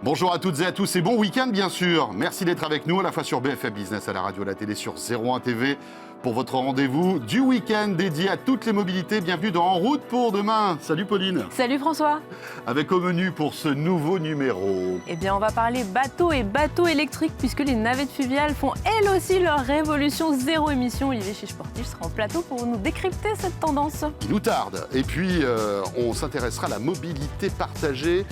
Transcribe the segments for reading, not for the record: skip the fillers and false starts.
Bonjour à toutes et à tous et bon week-end bien sûr. Merci d'être avec nous à la fois sur BFM Business, à la radio, à la télé, sur 01 TV pour votre rendez-vous du week-end dédié à toutes les mobilités. Bienvenue dans En route pour demain. Salut Pauline. Salut François. Avec au menu pour ce nouveau numéro. Eh bien on va parler bateaux et bateaux électriques puisque les navettes fluviales font elles aussi leur révolution zéro émission. Olivier Chiche-Sportif sera en plateau pour nous décrypter cette tendance. Il nous tarde. Et puis on s'intéressera à la mobilité partagée.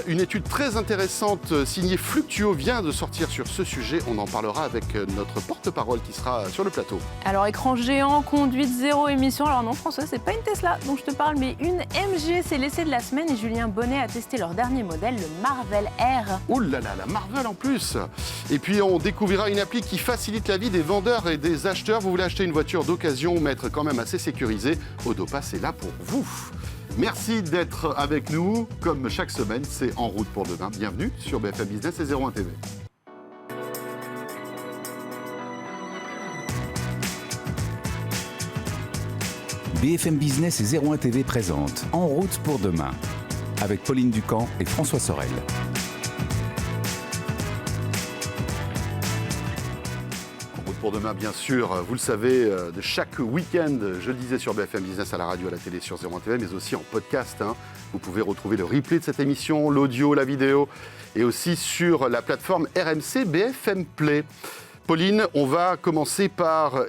Une étude très intéressante signée Fluctuo vient de sortir sur ce sujet. On en parlera avec notre porte-parole qui sera sur le plateau. Alors écran géant, conduite zéro émission. Alors non François, c'est pas une Tesla dont je te parle, mais une MG. C'est l'essai de la semaine et Julien Bonnet a testé leur dernier modèle, le Marvel R. Ouh là là, la Marvel en plus. Et puis on découvrira une appli qui facilite la vie des vendeurs et des acheteurs. Vous voulez acheter une voiture d'occasion mais être quand même assez sécurisé, Odopass est là pour vous. Merci d'être avec nous. Comme chaque semaine, c'est En route pour demain. Bienvenue sur BFM Business et 01 TV. BFM Business et 01 TV présente En route pour demain avec Pauline Ducamp et François Sorel. Pour demain, bien sûr, vous le savez, de chaque week-end, je le disais sur BFM Business, à la radio, à la télé, sur 01 TV, mais aussi en podcast. Vous pouvez retrouver le replay de cette émission, l'audio, la vidéo, et aussi sur la plateforme RMC BFM Play. Pauline, on va commencer par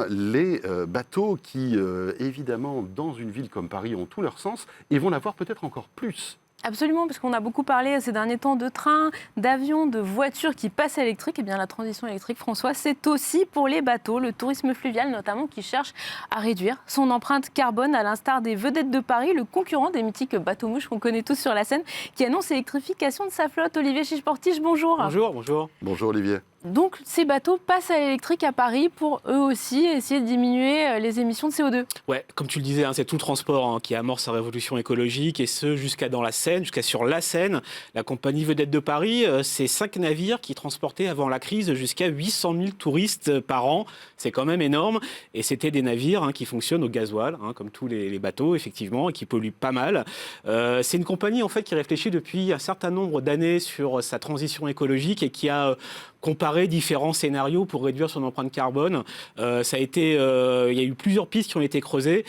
les bateaux qui, évidemment, dans une ville comme Paris, ont tout leur sens et vont l'avoir peut-être encore plus. Absolument, parce qu'on a beaucoup parlé ces derniers temps de trains, d'avions, de voitures qui passent à l'électrique. Eh bien, la transition électrique, François, c'est aussi pour les bateaux, le tourisme fluvial notamment, qui cherche à réduire son empreinte carbone, à l'instar des Vedettes de Paris, le concurrent des mythiques bateaux-mouches qu'on connaît tous sur la Seine, qui annonce l'électrification de sa flotte. Olivier Chiche-Sportif, bonjour. Bonjour. Bonjour Olivier. Donc, ces bateaux passent à l'électrique à Paris pour eux aussi essayer de diminuer les émissions de CO2. Ouais, comme tu le disais, c'est tout le transport qui amorce sa révolution écologique et ce jusqu'à dans la Seine, jusqu'à sur la Seine. La compagnie Vedette de Paris, c'est 5 navires qui transportaient avant la crise jusqu'à 800 000 touristes par an. C'est quand même énorme. Et c'était des navires qui fonctionnent au gasoil, comme tous les bateaux, effectivement, et qui polluent pas mal. C'est une compagnie en fait qui réfléchit depuis un certain nombre d'années sur sa transition écologique et qui a comparer différents scénarios pour réduire son empreinte carbone. Il y a eu plusieurs pistes qui ont été creusées.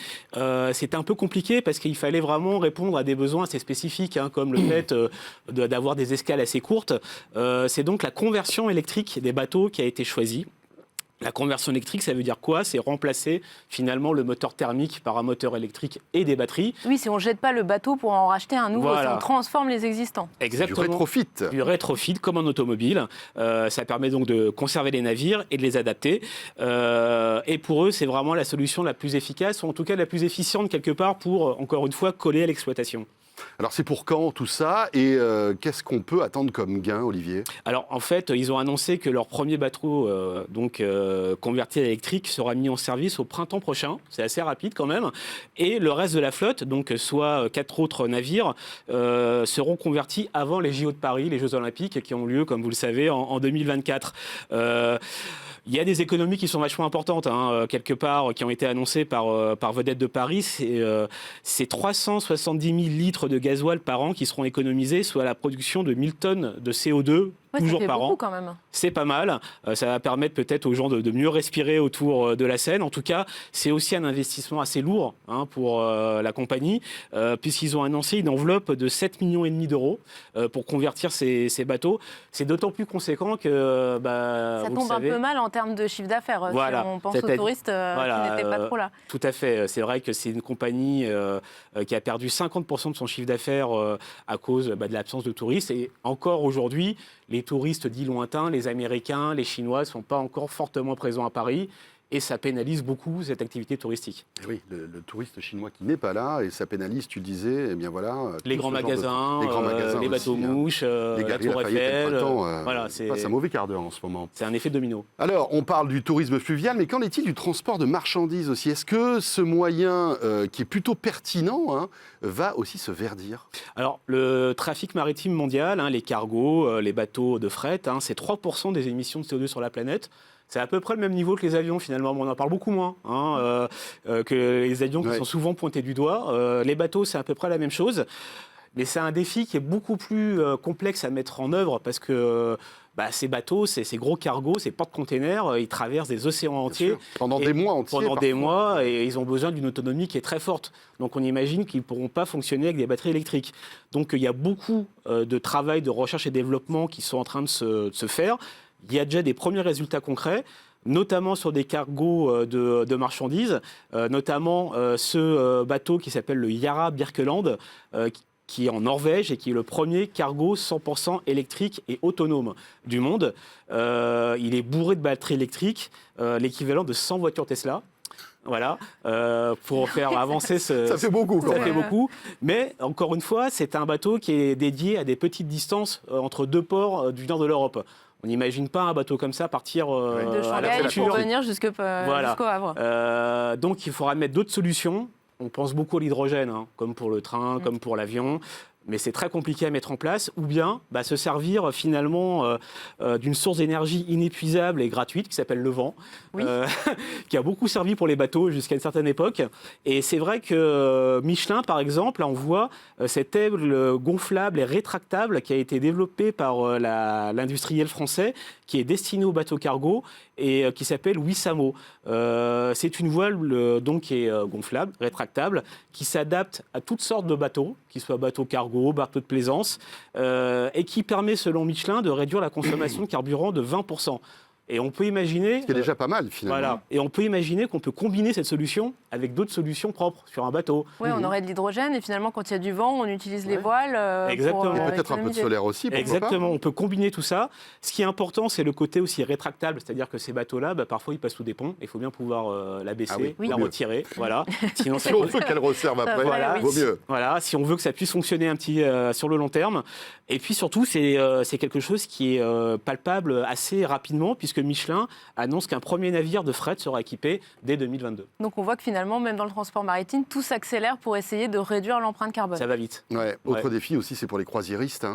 C'était un peu compliqué parce qu'il fallait vraiment répondre à des besoins assez spécifiques, comme le fait d'avoir des escales assez courtes. C'est donc la conversion électrique des bateaux qui a été choisie. La conversion électrique, ça veut dire quoi? C'est remplacer finalement le moteur thermique par un moteur électrique et des batteries. Oui, si on ne jette pas le bateau pour en racheter un nouveau, voilà. Si on transforme les existants. Du Exactement. rétrofit. Du rétrofit, comme en automobile. Ça permet donc de conserver les navires et de les adapter. Et pour eux, c'est vraiment la solution la plus efficace, ou en tout cas la plus efficiente quelque part pour, encore une fois, coller à l'exploitation. Alors c'est pour quand tout ça et qu'est-ce qu'on peut attendre comme gain, Olivier? Alors en fait, ils ont annoncé que leur premier bateau converti à l'électrique sera mis en service au printemps prochain. C'est assez rapide quand même. Et le reste de la flotte, donc soit 4 autres navires, seront convertis avant les JO de Paris, les Jeux Olympiques, qui ont lieu, comme vous le savez, en 2024. Il y a des économies qui sont vachement importantes, quelque part, qui ont été annoncées par Vedette de Paris. C'est 370 000 litres de gasoil par an qui seront économisés, soit la production de 1000 tonnes de CO2 toujours par an. Quand même. C'est pas mal. Ça va permettre peut-être aux gens de mieux respirer autour de la Seine. En tout cas, c'est aussi un investissement assez lourd pour la compagnie, puisqu'ils ont annoncé une enveloppe de 7,5 millions d'euros pour convertir ces bateaux. C'est d'autant plus conséquent que... ça tombe un peu mal en termes de chiffre d'affaires. Voilà. Si on pense aux touristes qui n'étaient pas trop là. Tout à fait. C'est vrai que c'est une compagnie qui a perdu 50% de son chiffre d'affaires à cause de l'absence de touristes. Et encore aujourd'hui, les touristes dits lointains, les Américains, les Chinois ne sont pas encore fortement présents à Paris. Et ça pénalise beaucoup cette activité touristique. Et oui, le touriste chinois qui n'est pas là, et ça pénalise, tu le disais, eh bien voilà... Les grands magasins, les bateaux-mouches, la Tour Eiffel... Voilà, c'est passe un mauvais quart d'heure en ce moment. C'est un effet domino. Alors, on parle du tourisme fluvial, mais qu'en est-il du transport de marchandises aussi? Est-ce que ce moyen, qui est plutôt pertinent, va aussi se verdir? Alors, le trafic maritime mondial, les cargos, les bateaux de fret, c'est 3% des émissions de CO2 sur la planète. C'est à peu près le même niveau que les avions, finalement. On en parle beaucoup moins que les avions qui sont souvent pointés du doigt. Les bateaux, c'est à peu près la même chose. Mais c'est un défi qui est beaucoup plus complexe à mettre en œuvre parce que ces bateaux, ces gros cargos, ces porte-containers, ils traversent des océans entiers. Pendant des mois entiers. Pendant des parfois. mois, et ils ont besoin d'une autonomie qui est très forte. Donc on imagine qu'ils ne pourront pas fonctionner avec des batteries électriques. Donc il y a beaucoup de travail de recherche et développement qui sont en train de se faire. Il y a déjà des premiers résultats concrets, notamment sur des cargos de marchandises, notamment ce bateau qui s'appelle le Yara Birkeland, qui est en Norvège et qui est le premier cargo 100% électrique et autonome du monde. Il est bourré de batteries électriques, l'équivalent de 100 voitures Tesla. Voilà, pour faire avancer Ça fait beaucoup, quand Ça même. fait beaucoup. Mais encore une fois, c'est un bateau qui est dédié à des petites distances entre deux ports du nord de l'Europe. On n'imagine pas un bateau comme ça partir De à la Shanghai voiture. pour venir jusqu'au Havre. Donc il faudra mettre d'autres solutions. On pense beaucoup à l'hydrogène, comme pour le train, comme pour l'avion. Mais c'est très compliqué à mettre en place, ou bien se servir finalement d'une source d'énergie inépuisable et gratuite qui s'appelle le vent, qui a beaucoup servi pour les bateaux jusqu'à une certaine époque. Et c'est vrai que Michelin, par exemple, envoie cette aile gonflable et rétractable qui a été développée par l'industriel français, qui est destinée aux bateaux cargo et qui s'appelle Wissamo. C'est une voile donc qui est gonflable, rétractable, qui s'adapte à toutes sortes de bateaux, qu'ils soient bateaux cargo, bateaux de plaisance, et qui permet, selon Michelin, de réduire la consommation de carburant de 20%. Et on peut imaginer... Ce qui est déjà pas mal, finalement. Voilà. Et on peut imaginer qu'on peut combiner cette solution avec d'autres solutions propres sur un bateau. Oui, on aurait de l'hydrogène et finalement, quand il y a du vent, on utilise les voiles. Exactement. Et peut-être un peu de solaire aussi, pourquoi Exactement, pas. on peut combiner tout ça. Ce qui est important, c'est le côté aussi rétractable, c'est-à-dire que ces bateaux-là, parfois, ils passent sous des ponts. Il faut bien pouvoir la baisser, la retirer. Voilà. Sinon, Si on veut qu'elle resserve après, vaut mieux. Voilà, si on veut que ça puisse fonctionner un petit sur le long terme. Et puis surtout, c'est quelque chose qui est palpable assez rapidement, puisque Michelin annonce qu'un premier navire de fret sera équipé dès 2022. Donc on voit que finalement, même dans le transport maritime, tout s'accélère pour essayer de réduire l'empreinte carbone. Ça va vite. Ouais. Autre défi aussi, c'est pour les croisiéristes,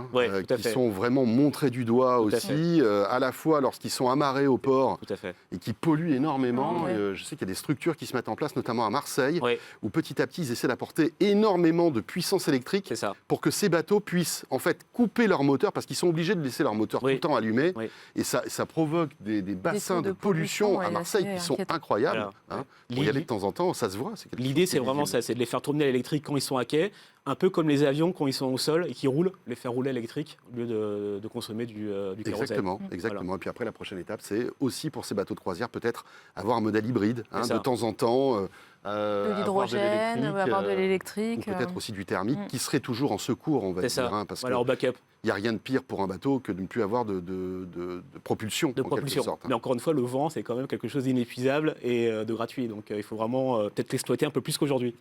qui fait. sont vraiment montrés du doigt Tout aussi, à la fois lorsqu'ils sont amarrés au port Tout à fait. et qui polluent énormément. Ouais. Je sais qu'il y a des structures qui se mettent en place, notamment à Marseille, Ouais. où petit à petit, ils essaient d'apporter énormément de puissance électrique C'est ça. pour que ces bateaux puissent en fait couper leur moteur, parce qu'ils sont obligés de laisser leur moteur tout le temps allumé. Oui. Et ça provoque des bassins taux de de pollution pollution, à Marseille assez qui sont inquiétants. incroyables. Voilà. Pour y aller de temps en temps, ça se voit. L'idée, c'est vraiment ça, c'est de les faire tourner à l'électrique quand ils sont à quai, un peu comme les avions quand ils sont au sol et qui roulent, les faire rouler à l'électrique au lieu de consommer du kérosène. Exactement. Voilà. Et puis après, la prochaine étape, c'est aussi pour ces bateaux de croisière, peut-être avoir un modèle hybride, C'est de ça. temps en temps. De l'hydrogène, avoir de l'électrique. Ou peut-être aussi du thermique, qui serait toujours en secours, on va C'est dire. ça. Parce Voilà, en backup. qu'il n'y a rien de pire pour un bateau que de ne plus avoir de propulsion, De en propulsion. quelque sorte. Mais encore une fois, le vent, c'est quand même quelque chose d'inépuisable et de gratuit. Donc il faut vraiment peut-être l'exploiter un peu plus qu'aujourd'hui.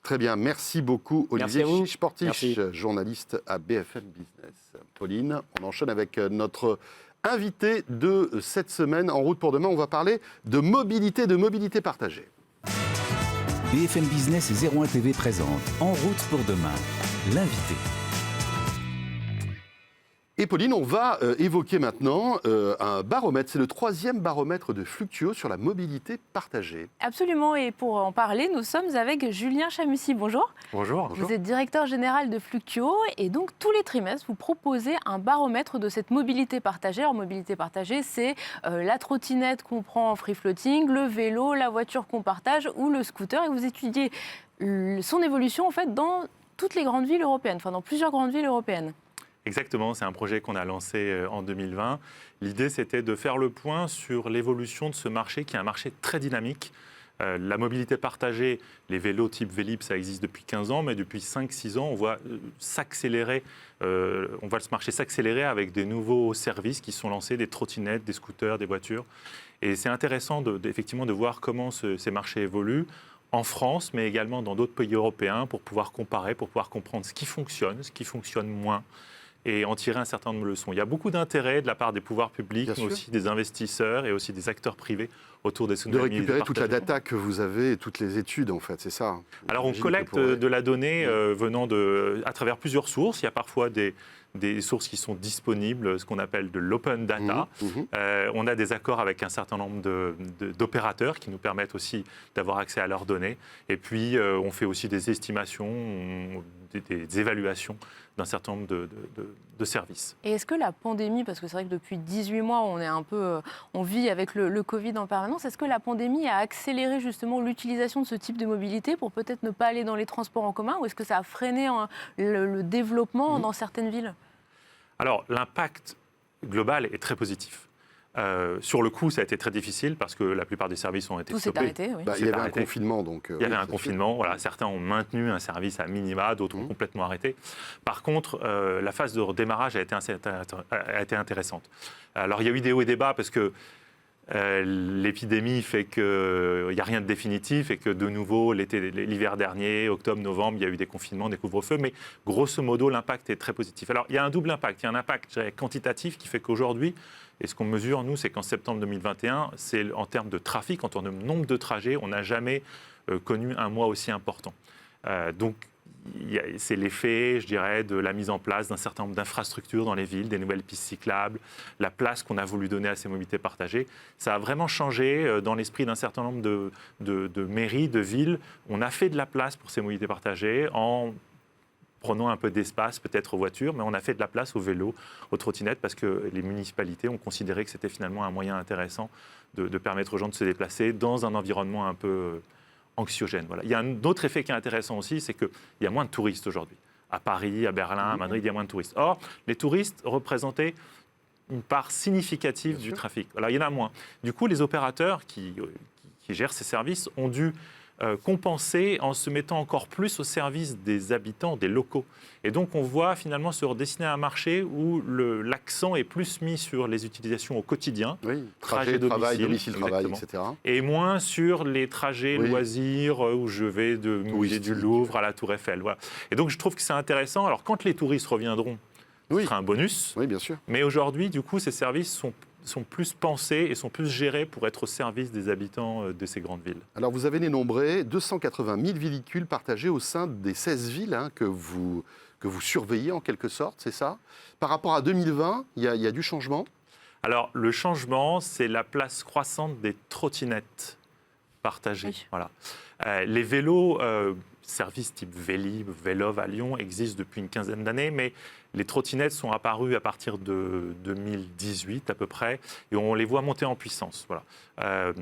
Très bien, merci beaucoup Olivier Merci à vous. Chiche-Portiche, Merci. journaliste à BFM Business. Pauline, on enchaîne avec notre invité de cette semaine. En route pour demain, on va parler de mobilité partagée. BFM Business et 01 TV présente En route pour demain, l'invité. Et Pauline, on va évoquer maintenant un baromètre. C'est le 3e baromètre de Fluctuo sur la mobilité partagée. Absolument, et pour en parler, nous sommes avec Julien Chamussy. Bonjour. Bonjour. Vous êtes directeur général de Fluctuo et donc tous les trimestres, vous proposez un baromètre de cette mobilité partagée. Alors mobilité partagée, c'est la trottinette qu'on prend en free floating, le vélo, la voiture qu'on partage ou le scooter. Et vous étudiez son évolution en fait dans toutes les grandes villes européennes, enfin dans plusieurs grandes villes européennes. Exactement, c'est un projet qu'on a lancé en 2020. L'idée, c'était de faire le point sur l'évolution de ce marché qui est un marché très dynamique. La mobilité partagée, les vélos type Vélib, ça existe depuis 15 ans, mais depuis 5-6 ans, on voit s'accélérer, on voit ce marché s'accélérer avec des nouveaux services qui sont lancés, des trottinettes, des scooters, des voitures. Et c'est intéressant effectivement de voir comment ces marchés évoluent en France, mais également dans d'autres pays européens pour pouvoir comparer, pour pouvoir comprendre ce qui fonctionne moins, et en tirer un certain nombre de leçons. Il y a beaucoup d'intérêt de la part des pouvoirs publics, mais aussi des investisseurs et aussi des acteurs privés autour des De récupérer mobilités toute la partagées. data que vous avez et toutes les études, en fait, c'est ça. Alors on J'imagine collecte que pour- de la donnée venant à travers plusieurs sources. Il y a parfois des des sources qui sont disponibles, ce qu'on appelle de l'open data. On a des accords avec un certain nombre d'opérateurs qui nous permettent aussi d'avoir accès à leurs données. Et puis, on fait aussi des estimations, des évaluations d'un certain nombre de services. Et est-ce que la pandémie, parce que c'est vrai que depuis 18 mois, on vit avec le Covid en permanence, est-ce que la pandémie a accéléré justement l'utilisation de ce type de mobilité pour peut-être ne pas aller dans les transports en commun, ou est-ce que ça a freiné le développement dans certaines villes? Alors, l'impact global est très positif. Sur le coup, ça a été très difficile parce que la plupart des services ont été Tout s'est stoppés. arrêté, oui. Il y avait un confinement, donc... Il y avait un confinement, voilà, certains ont maintenu un service à minima, d'autres ont complètement arrêté. Par contre, la phase de redémarrage a été intéressante. Alors, il y a eu des hauts et des bas parce que l'épidémie fait qu'il n'y a rien de définitif et que de nouveau, l'hiver dernier, octobre, novembre, il y a eu des confinements, des couvre-feux, mais grosso modo, l'impact est très positif. Alors, il y a un double impact. Il y a un impact quantitatif qui fait qu'aujourd'hui, et ce qu'on mesure, nous, c'est qu'en septembre 2021, c'est en termes de trafic, en termes de nombre de trajets, on n'a jamais connu un mois aussi important. Donc, c'est l'effet, je dirais, de la mise en place d'un certain nombre d'infrastructures dans les villes, des nouvelles pistes cyclables, la place qu'on a voulu donner à ces mobilités partagées. Ça a vraiment changé dans l'esprit d'un certain nombre de mairies, de villes. On a fait de la place pour ces mobilités partagées en prenant un peu d'espace peut-être aux voitures, mais on a fait de la place aux vélos, aux trottinettes, parce que les municipalités ont considéré que c'était finalement un moyen intéressant de permettre aux gens de se déplacer dans un environnement un peu anxiogène. Voilà. Il y a un autre effet qui est intéressant aussi, c'est qu'il y a moins de touristes aujourd'hui. À Paris, à Berlin, à Madrid, il y a moins de touristes. Or, les touristes représentaient une part significative du trafic. Voilà, il y en a moins. Du coup, les opérateurs qui gèrent ces services ont dû compenser en se mettant encore plus au service des habitants, des locaux. Et donc, on voit finalement se redessiner un marché où l'accent est plus mis sur les utilisations au quotidien, oui, trajet, travail, domicile, travail, etc. Et moins sur les trajets loisirs où je vais de musée du Louvre à la Tour Eiffel. Voilà. Et donc, je trouve que c'est intéressant. Alors, quand les touristes reviendront, ce sera un bonus. Oui, bien sûr. Mais aujourd'hui, du coup, ces services sont plus pensés et sont plus gérés pour être au service des habitants de ces grandes villes. Alors, vous avez dénombré 280 000 véhicules partagés au sein des 16 villes que vous surveillez en quelque sorte, c'est ça? Par rapport à 2020, il y a du changement? Alors, le changement, c'est la place croissante des trottinettes partagées. Oui. Voilà. Les vélos, services type Vélib, Vélov à Lyon, existent depuis une quinzaine d'années, mais les trottinettes sont apparues à partir de 2018 à peu près, et on les voit monter en puissance. Voilà.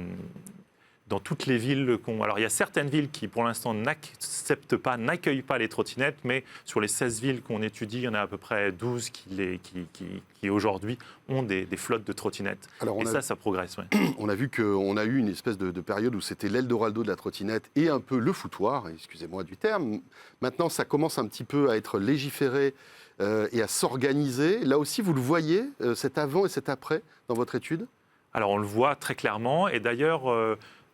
Dans toutes les villes alors il y a certaines villes qui pour l'instant n'accueillent pas les trottinettes, mais sur les 16 villes qu'on étudie, il y en a à peu près 12 qui aujourd'hui ont des flottes de trottinettes. Alors ça progresse. Ouais. On a vu qu'on a eu une espèce de période où c'était l'Eldorado de la trottinette et un peu le foutoir, excusez-moi du terme. Maintenant, ça commence un petit peu à être légiféré et à s'organiser. Là aussi, vous le voyez, cet avant et cet après dans votre étude? Alors on le voit très clairement, et d'ailleurs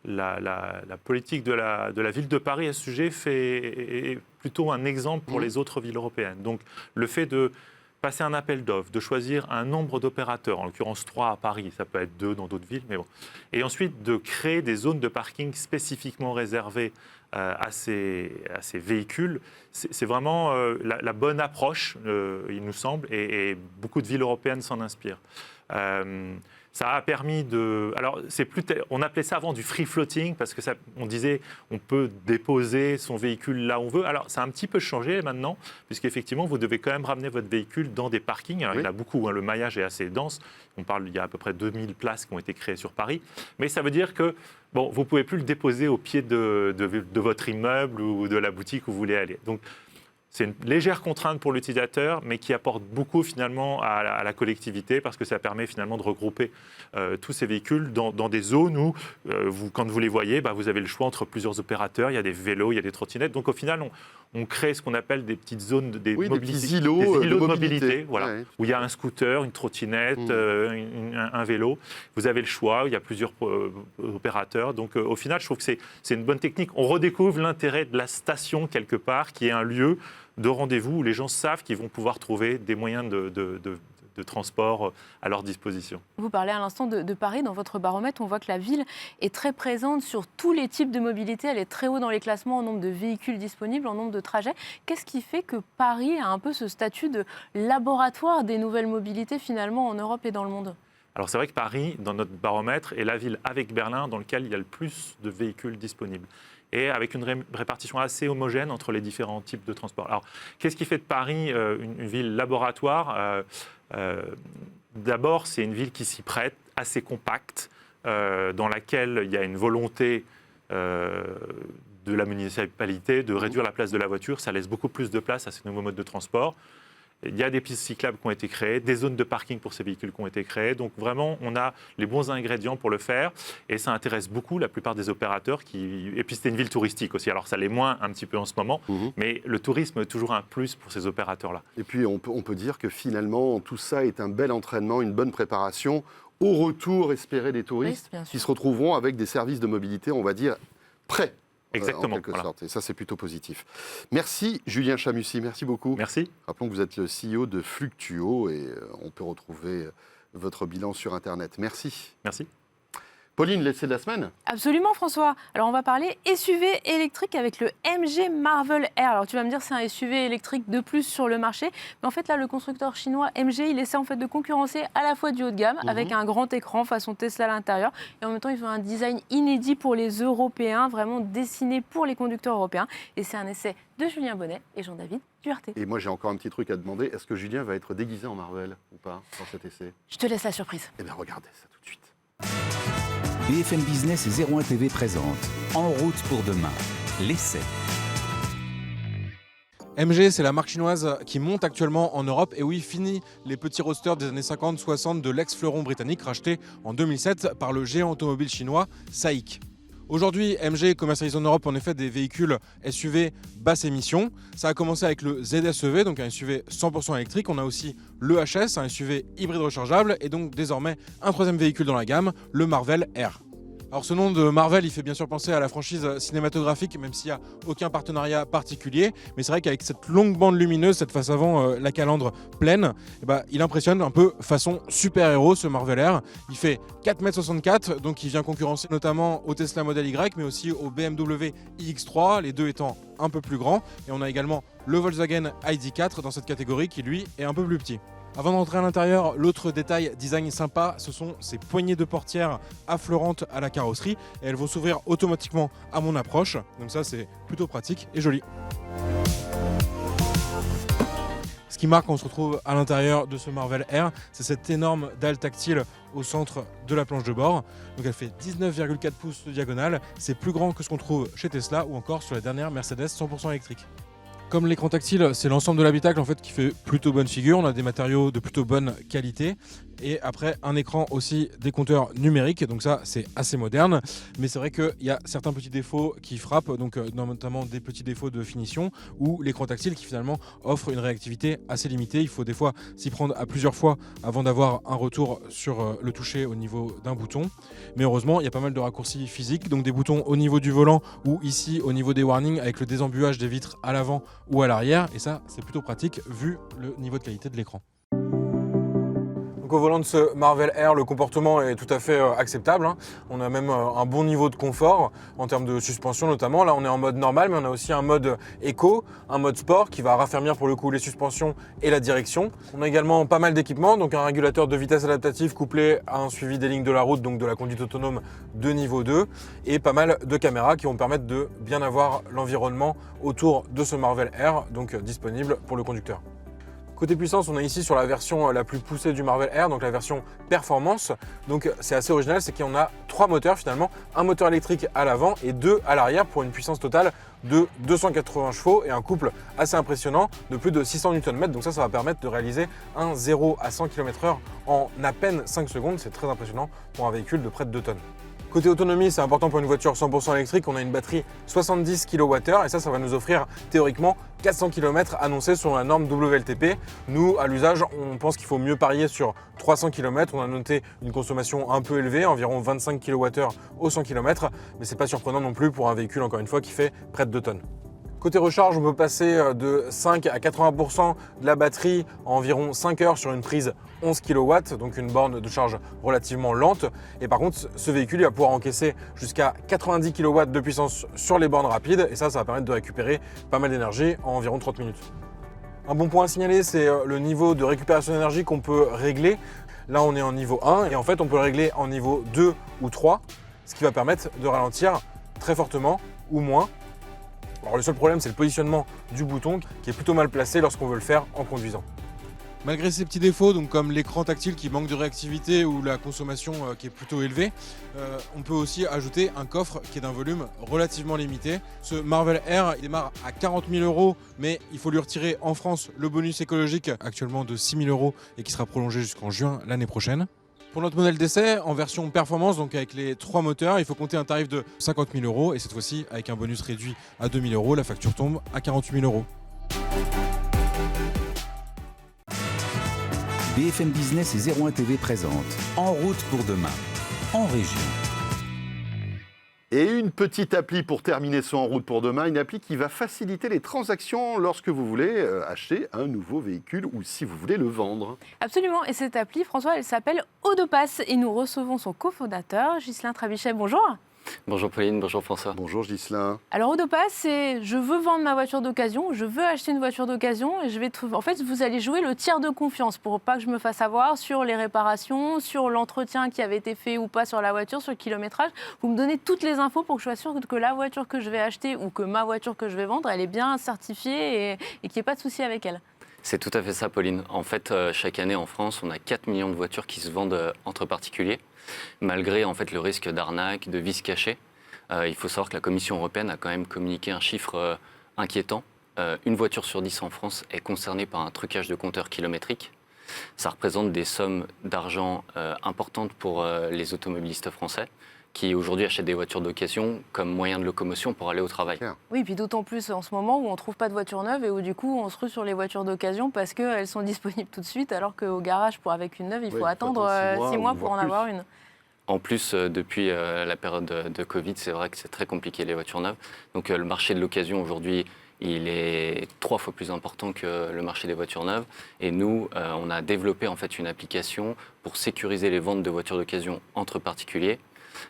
la politique de la ville de Paris à ce sujet est plutôt un exemple pour les autres villes européennes. Donc le fait de passer un appel d'offres, de choisir un nombre d'opérateurs, en l'occurrence 3 à Paris, ça peut être 2 dans d'autres villes, mais bon. Et ensuite de créer des zones de parking spécifiquement réservées à ces véhicules, c'est vraiment la bonne approche, il nous semble, et beaucoup de villes européennes s'en inspirent. Ça a permis de... Alors, on appelait ça avant du free floating, parce que on disait on peut déposer son véhicule là où on veut. Alors, ça a un petit peu changé maintenant, puisqu'effectivement, vous devez quand même ramener votre véhicule dans des parkings. Alors, il y en a beaucoup, le maillage est assez dense. Il y a à peu près 2000 places qui ont été créées sur Paris. Mais ça veut dire que vous ne pouvez plus le déposer au pied de votre immeuble ou de la boutique où vous voulez aller. Donc, c'est une légère contrainte pour l'utilisateur, mais qui apporte beaucoup finalement à la collectivité, parce que ça permet finalement de regrouper tous ces véhicules dans des zones où, quand vous les voyez, vous avez le choix entre plusieurs opérateurs. Il y a des vélos, il y a des trottinettes. Donc au final, on crée ce qu'on appelle des petites zones, des petits îlots de mobilité, voilà, ouais. Où il y a un scooter, une trottinette, un vélo. Vous avez le choix, il y a plusieurs opérateurs. Donc au final, je trouve que c'est une bonne technique. On redécouvre l'intérêt de la station quelque part, qui est un lieu de rendez-vous où les gens savent qu'ils vont pouvoir trouver des moyens de de transport à leur disposition. Vous parlez à l'instant de Paris. Dans votre baromètre, on voit que la ville est très présente sur tous les types de mobilité. Elle est très haut dans les classements en nombre de véhicules disponibles, en nombre de trajets. Qu'est-ce qui fait que Paris a un peu ce statut de laboratoire des nouvelles mobilités finalement en Europe et dans le monde ? Alors c'est vrai que Paris, dans notre baromètre, est la ville avec Berlin dans laquelle il y a le plus de véhicules disponibles et avec une répartition assez homogène entre les différents types de transports. Alors qu'est-ce qui fait de Paris une ville laboratoire ? D'abord, c'est une ville qui s'y prête, assez compacte, dans laquelle il y a une volonté de la municipalité de réduire la place de la voiture. Ça laisse beaucoup plus de place à ces nouveaux modes de transport. Il y a des pistes cyclables qui ont été créées, des zones de parking pour ces véhicules qui ont été créées. Donc vraiment, on a les bons ingrédients pour le faire. Et ça intéresse beaucoup la plupart des opérateurs. Et puis c'était une ville touristique aussi. Alors ça l'est moins un petit peu en ce moment. Mais le tourisme est toujours un plus pour ces opérateurs-là. Et puis on peut dire que finalement, tout ça est un bel entraînement, une bonne préparation au retour espéré des touristes qui se retrouveront avec des services de mobilité, on va dire, prêts. Exactement. En quelque sorte. Et ça, c'est plutôt positif. Merci, Julien Chamussi. Merci beaucoup. Merci. Rappelons que vous êtes le CEO de Fluctuo et on peut retrouver votre bilan sur Internet. Merci. Merci. Pauline, l'essai de la semaine ? Absolument, François. Alors, on va parler SUV électrique avec le MG Marvel R. Alors, tu vas me dire, c'est un SUV électrique de plus sur le marché. Mais en fait, là, le constructeur chinois MG, il essaie en fait de concurrencer à la fois du haut de gamme avec un grand écran façon Tesla à l'intérieur. Et en même temps, il fait un design inédit pour les Européens, vraiment dessiné pour les conducteurs européens. Et c'est un essai de Julien Bonnet et Jean-David Duarté. Et moi, j'ai encore un petit truc à demander. Est-ce que Julien va être déguisé en Marvel ou pas dans cet essai ? Je te laisse la surprise. Eh bien, regardez ça tout de suite. BFM Business et 01 TV présente En route pour demain, l'essai. MG, c'est la marque chinoise qui monte actuellement en Europe et oui, fini les petits roadsters des années 50-60 de l'ex-fleuron britannique racheté en 2007 par le géant automobile chinois SAIC. Aujourd'hui, MG commercialise en Europe en effet des véhicules SUV basse émission. Ça a commencé avec le ZSEV, donc un SUV 100% électrique. On a aussi le HS, un SUV hybride rechargeable et donc désormais un troisième véhicule dans la gamme, le Marvel R. Alors ce nom de Marvel, il fait bien sûr penser à la franchise cinématographique, même s'il n'y a aucun partenariat particulier. Mais c'est vrai qu'avec cette longue bande lumineuse, cette face avant, la calandre pleine, il impressionne un peu façon super-héros ce Marvel R. Il fait 4,64 m, donc il vient concurrencer notamment au Tesla Model Y, mais aussi au BMW iX3, les deux étant un peu plus grands. Et on a également le Volkswagen ID.4 dans cette catégorie qui lui est un peu plus petit. Avant d'entrer à l'intérieur, l'autre détail design sympa, ce sont ces poignées de portière affleurantes à la carrosserie et elles vont s'ouvrir automatiquement à mon approche. Donc ça, c'est plutôt pratique et joli. Ce qui marque quand on se retrouve à l'intérieur de ce Marvel R, c'est cette énorme dalle tactile au centre de la planche de bord. Donc elle fait 19,4 pouces de diagonale. C'est plus grand que ce qu'on trouve chez Tesla ou encore sur la dernière Mercedes 100% électrique. Comme l'écran tactile, c'est l'ensemble de l'habitacle en fait qui fait plutôt bonne figure. On a des matériaux de plutôt bonne qualité. Et après, un écran aussi des compteurs numériques. Donc ça, c'est assez moderne. Mais c'est vrai qu'il y a certains petits défauts qui frappent, donc notamment des petits défauts de finition ou l'écran tactile qui finalement offre une réactivité assez limitée. Il faut des fois s'y prendre à plusieurs fois avant d'avoir un retour sur le toucher au niveau d'un bouton. Mais heureusement, il y a pas mal de raccourcis physiques. Donc des boutons au niveau du volant ou ici au niveau des warnings avec le désembuage des vitres à l'avant ou à l'arrière. Et ça, c'est plutôt pratique vu le niveau de qualité de l'écran. Au volant de ce Marvel R, le comportement est tout à fait acceptable. On a même un bon niveau de confort en termes de suspension notamment. Là, on est en mode normal, mais on a aussi un mode éco, un mode sport qui va raffermir pour le coup les suspensions et la direction. On a également pas mal d'équipements, donc un régulateur de vitesse adaptatif couplé à un suivi des lignes de la route, donc de la conduite autonome de niveau 2, et pas mal de caméras qui vont permettre de bien avoir l'environnement autour de ce Marvel R, donc disponible pour le conducteur. Côté puissance, on est ici sur la version la plus poussée du Marvel R, donc la version performance. Donc c'est assez original, c'est qu'on a 3 moteurs finalement, un moteur électrique à l'avant et 2 à l'arrière pour une puissance totale de 280 chevaux et un couple assez impressionnant de plus de 600 Nm. Donc ça va permettre de réaliser un 0 à 100 km/h en à peine 5 secondes. C'est très impressionnant pour un véhicule de près de 2 tonnes. Côté autonomie, c'est important pour une voiture 100% électrique. On a une batterie 70 kWh et ça va nous offrir théoriquement 400 km annoncés sur la norme WLTP. Nous, à l'usage, on pense qu'il faut mieux parier sur 300 km. On a noté une consommation un peu élevée, environ 25 kWh au 100 km, mais c'est pas surprenant non plus pour un véhicule, encore une fois, qui fait près de 2 tonnes. Côté recharge, on peut passer de 5 à 80% de la batterie en environ 5 heures sur une prise 11 kW, donc une borne de charge relativement lente. Et par contre, ce véhicule il va pouvoir encaisser jusqu'à 90 kW de puissance sur les bornes rapides. Et ça va permettre de récupérer pas mal d'énergie en environ 30 minutes. Un bon point à signaler, c'est le niveau de récupération d'énergie qu'on peut régler. Là, on est en niveau 1 et en fait, on peut le régler en niveau 2 ou 3, ce qui va permettre de ralentir très fortement ou moins. Alors le seul problème, c'est le positionnement du bouton qui est plutôt mal placé lorsqu'on veut le faire en conduisant. Malgré ces petits défauts, donc comme l'écran tactile qui manque de réactivité ou la consommation qui est plutôt élevée, on peut aussi ajouter un coffre qui est d'un volume relativement limité. Ce Marvel Air il démarre à 40 000 €, mais il faut lui retirer en France le bonus écologique actuellement de 6 000 € et qui sera prolongé jusqu'en juin l'année prochaine. Pour notre modèle d'essai, en version performance, donc avec les 3 moteurs, il faut compter un tarif de 50 000 € et cette fois-ci, avec un bonus réduit à 2 000 €, la facture tombe à 48 000 €. BFM Business et 01 TV présente En route pour demain, en région. Et une petite appli pour terminer ce En route pour demain, une appli qui va faciliter les transactions lorsque vous voulez acheter un nouveau véhicule ou si vous voulez le vendre. Absolument, et cette appli, François, elle s'appelle Odopass et nous recevons son cofondateur, Ghislain Trabichet. Bonjour. Bonjour Pauline, bonjour François. Bonjour Ghislain. Alors Odopass, c'est je veux vendre ma voiture d'occasion, je veux acheter une voiture d'occasion et je vais trouver. En fait, vous allez jouer le tiers de confiance pour pas que je me fasse avoir sur les réparations, sur l'entretien qui avait été fait ou pas sur la voiture, sur le kilométrage. Vous me donnez toutes les infos pour que je sois sûre que la voiture que je vais acheter ou que ma voiture que je vais vendre, elle est bien certifiée et qu'il n'y ait pas de souci avec elle. C'est tout à fait ça Pauline. En fait, chaque année en France, on a 4 millions de voitures qui se vendent entre particuliers, malgré en fait, le risque d'arnaque, de vices cachés. Il faut savoir que la Commission européenne a quand même communiqué un chiffre inquiétant. Une voiture sur 10 en France est concernée par un trucage de compteur kilométrique. Ça représente des sommes d'argent importantes pour les automobilistes français qui aujourd'hui achètent des voitures d'occasion comme moyen de locomotion pour aller au travail. Oui, puis d'autant plus en ce moment où on ne trouve pas de voitures neuves et où du coup on se rue sur les voitures d'occasion parce qu'elles sont disponibles tout de suite alors qu'au garage avec une neuve, il faut attendre 6 mois pour en avoir une. En plus, depuis la période de Covid, c'est vrai que c'est très compliqué les voitures neuves. Donc le marché de l'occasion aujourd'hui, il est 3 fois plus important que le marché des voitures neuves. Et nous, on a développé en fait une application pour sécuriser les ventes de voitures d'occasion entre particuliers,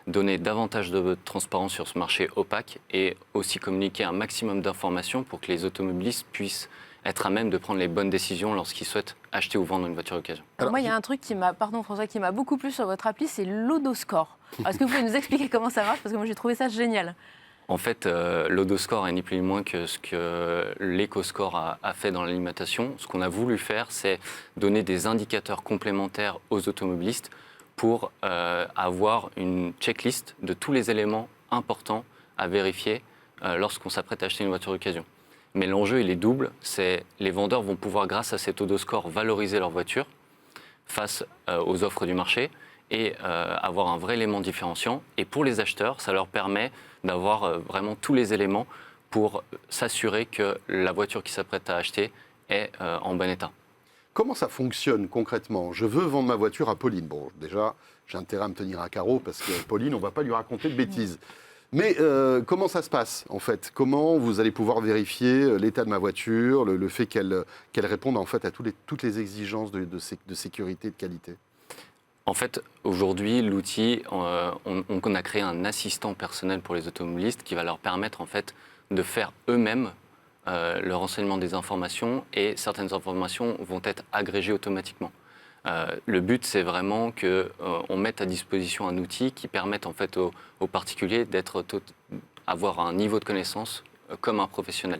donner davantage de transparence sur ce marché opaque et aussi communiquer un maximum d'informations pour que les automobilistes puissent être à même de prendre les bonnes décisions lorsqu'ils souhaitent acheter ou vendre une voiture d'occasion. Moi, il y a un truc qui m'a beaucoup plu sur votre appli, c'est l'Odoscore. Est-ce que vous pouvez nous expliquer comment ça marche? Parce que moi, j'ai trouvé ça génial. En fait, l'Odoscore est ni plus ni moins que ce que l'EcoScore a fait dans l'alimentation. Ce qu'on a voulu faire, c'est donner des indicateurs complémentaires aux automobilistes pour avoir une checklist de tous les éléments importants à vérifier lorsqu'on s'apprête à acheter une voiture d'occasion. Mais l'enjeu, il est double. C'est les vendeurs vont pouvoir, grâce à cet Odoscore, valoriser leur voiture face aux offres du marché et avoir un vrai élément différenciant. Et pour les acheteurs, ça leur permet d'avoir vraiment tous les éléments pour s'assurer que la voiture qu'ils s'apprêtent à acheter est en bon état. Comment ça fonctionne concrètement? Je veux vendre ma voiture à Pauline. Bon, déjà, j'ai intérêt à me tenir à carreau parce que Pauline, on ne va pas lui raconter de bêtises. Mais comment ça se passe, en fait? Comment vous allez pouvoir vérifier l'état de ma voiture, le fait qu'elle réponde en fait à toutes les exigences de sécurité et de qualité? En fait, aujourd'hui, l'outil, on a créé un assistant personnel pour les automobilistes qui va leur permettre en fait, de faire eux-mêmes le renseignement des informations et certaines informations vont être agrégées automatiquement. Le but, c'est vraiment qu'on mette à disposition un outil qui permette en fait, aux particuliers avoir un niveau de connaissance comme un professionnel.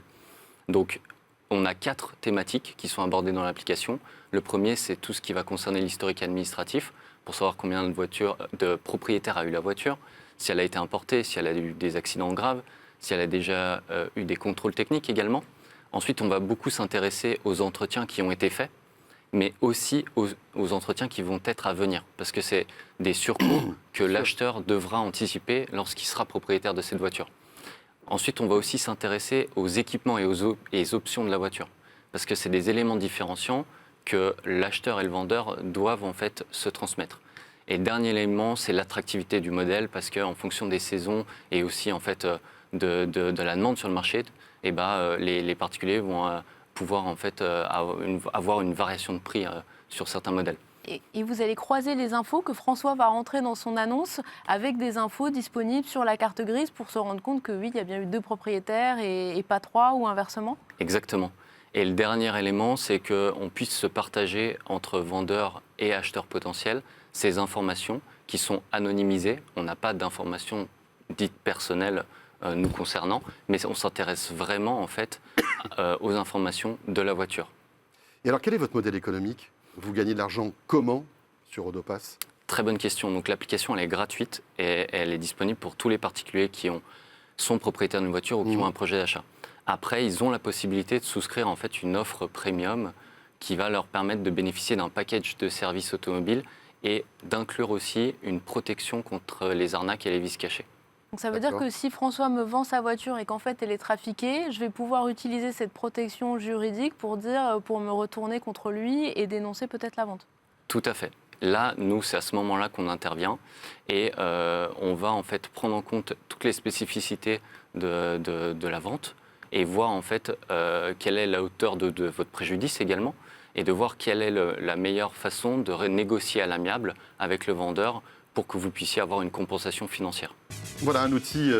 Donc, on a 4 thématiques qui sont abordées dans l'application. Le premier, c'est tout ce qui va concerner l'historique administratif, pour savoir combien de propriétaires a eu la voiture, si elle a été importée, si elle a eu des accidents graves, si elle a déjà eu des contrôles techniques également. Ensuite, on va beaucoup s'intéresser aux entretiens qui ont été faits, mais aussi aux entretiens qui vont être à venir, parce que c'est des surcoûts que l'acheteur devra anticiper lorsqu'il sera propriétaire de cette voiture. Ensuite, on va aussi s'intéresser aux équipements et aux options de la voiture, parce que c'est des éléments différenciants que l'acheteur et le vendeur doivent en fait se transmettre. Et dernier élément, c'est l'attractivité du modèle, parce qu'en fonction des saisons et aussi en fait de la demande sur le marché, et les particuliers vont pouvoir en fait avoir une variation de prix sur certains modèles. Et vous allez croiser les infos que François va rentrer dans son annonce avec des infos disponibles sur la carte grise pour se rendre compte que oui, il y a bien eu 2 propriétaires et pas 3 ou inversement. Exactement. Et le dernier élément, c'est qu'on puisse se partager entre vendeurs et acheteurs potentiels ces informations qui sont anonymisées. On n'a pas d'informations dites personnelles nous concernant, mais on s'intéresse vraiment en fait aux informations de la voiture. Et alors, quel est votre modèle économique ? Vous gagnez de l'argent comment sur Odopass ? Très bonne question. Donc l'application, elle est gratuite et elle est disponible pour tous les particuliers qui sont propriétaires d'une voiture ou qui ont un projet d'achat. Après, ils ont la possibilité de souscrire en fait une offre premium qui va leur permettre de bénéficier d'un package de services automobiles et d'inclure aussi une protection contre les arnaques et les vices cachés. Donc ça veut dire que si François me vend sa voiture et qu'en fait elle est trafiquée, je vais pouvoir utiliser cette protection juridique pour me retourner contre lui et dénoncer peut-être la vente. Tout à fait. Là, nous, c'est à ce moment-là qu'on intervient et on va en fait prendre en compte toutes les spécificités de la vente et voir en fait quelle est la hauteur de votre préjudice également et de voir quelle est la meilleure façon de négocier à l'amiable avec le vendeur pour que vous puissiez avoir une compensation financière. Voilà un outil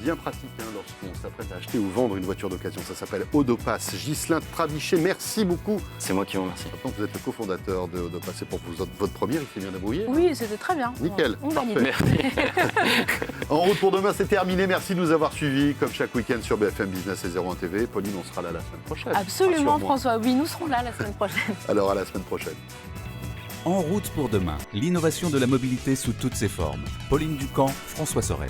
bien pratique lorsqu'on s'apprête à acheter ou vendre une voiture d'occasion. Ça s'appelle Odopass. Ghislain Trabichet, merci beaucoup. C'est moi qui vous remercie. Maintenant, vous êtes le cofondateur de Odopass. C'est pour votre première, il s'est bien débrouillé. Oui, c'était très bien. Nickel, On valide. parfait. En route pour demain, c'est terminé. Merci de nous avoir suivis, comme chaque week-end sur BFM Business et 01 TV. Pauline, on sera là la semaine prochaine. Absolument, Rassure-moi. François. Oui, nous serons là la semaine prochaine. Alors, à la semaine prochaine. En route pour demain, l'innovation de la mobilité sous toutes ses formes. Pauline Ducamp, François Sorel.